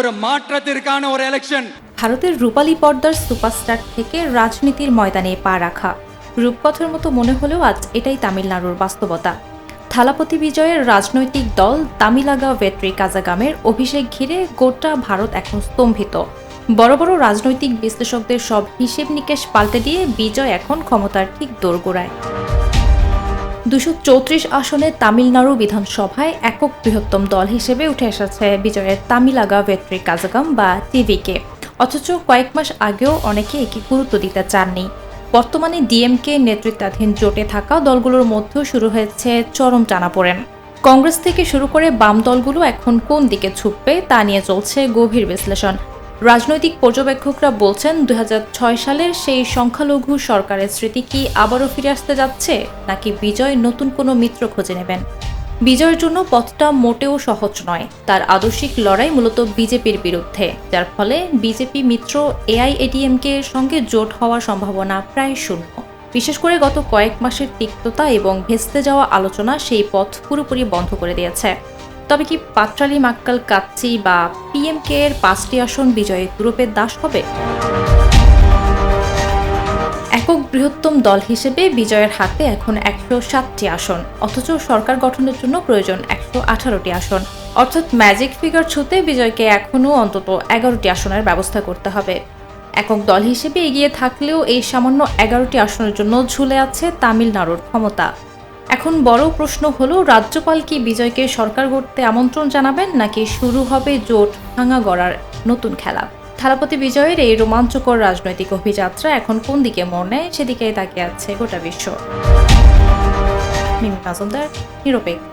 ஒரு மாற்றத்திற்கான ஒரு எலெக்ஷன்। ভারতের রূপালী পর্দার সুপারস্টার থেকে রাজনীতির ময়দানে পা রাখা রূপকথার মতো মনে হলেও আজ এটাই তামিলনাড়ুর বাস্তবতা। থালাপতি বিজয়ের রাজনৈতিক দল তামিলাগা ভেট্রি কাজাগামের অভিষেক ঘিরে গোটা ভারত এখন স্তম্ভিত। বড় বড় রাজনৈতিক বিশ্লেষকদের সব হিসেব নিকেশ পাল্টে দিয়ে বিজয় এখন ক্ষমতার ঠিক দোরগোড়ায়। 234 আসনে তামিলনাড়ু বিধানসভায় একক বৃহত্তম দল হিসেবে উঠে এসেছে বিজয়ের তামিলাগা ভেট্রি কাজাগাম বা টিভিকে। অথচ কয়েক মাস আগেও অনেকে একে গুরুত্ব দিতে চাননি। বর্তমানে ডিএমকে নেতৃত্বাধীন জোটে থাকা দলগুলোর মধ্যেও শুরু হয়েছে চরম টানাপোড়েন। কংগ্রেস থেকে শুরু করে বাম দলগুলো এখন কোন দিকে ঝুঁকবে তা নিয়ে চলছে গভীর বিশ্লেষণ। রাজনৈতিক পর্যবেক্ষকরা বলছেন 2006 সালের সেই সংখ্যালঘু সরকারের স্মৃতি কি আবারও ফিরে আসতে যাচ্ছে, নাকি বিজয় নতুন কোনো মিত্র খুঁজে নেবেন। বিজয়ের জন্য পথটা মোটেও সহজ নয়। তার আদর্শিক লড়াই মূলত বিজেপির বিরুদ্ধে, যার ফলে বিজেপি মিত্র এআইএডিএমকে এর সঙ্গে জোট হওয়ার সম্ভাবনা প্রায় শূন্য। বিশেষ করে গত কয়েক মাসের তিক্ততা এবং ভেস্তে যাওয়া আলোচনা সেই পথ পুরোপুরি বন্ধ করে দিয়েছে। তবে কি পাট্রালি মাক্কাল কাচ্চি বা পিএমকে এর 5টি আসন বিজয়ে ইউরোপের দাস হবে? একক বৃহত্তম দল হিসেবে বিজয়ের হাতে এখন 107টি আসন, অথচ সরকার গঠনের জন্য প্রয়োজন 118টি আসন। অর্থাৎ ম্যাজিক ফিগার ছুঁতে বিজয়কে এখনও অন্তত 11টি আসনের ব্যবস্থা করতে হবে। একক দল হিসেবে এগিয়ে থাকলেও এই সামান্য 11টি আসনের জন্য ঝুলে আছে তামিলনাড়ুর ক্ষমতা। এখন বড় প্রশ্ন হলো, রাজ্যপাল কি বিজয়কে সরকার গড়তে আমন্ত্রণ জানাবেন, নাকি শুরু হবে জোট ভাঙা গড়ার নতুন খেলা? থালাপতি বিজয়ের এই রোমাঞ্চকর রাজনৈতিক অভিযাত্রা এখন কোন দিকে মোড় নেয়, সেদিকেই তাকিয়ে আছে গোটা বিশ্ব। মিমি মাজুমদার, নিরপেক্ষ।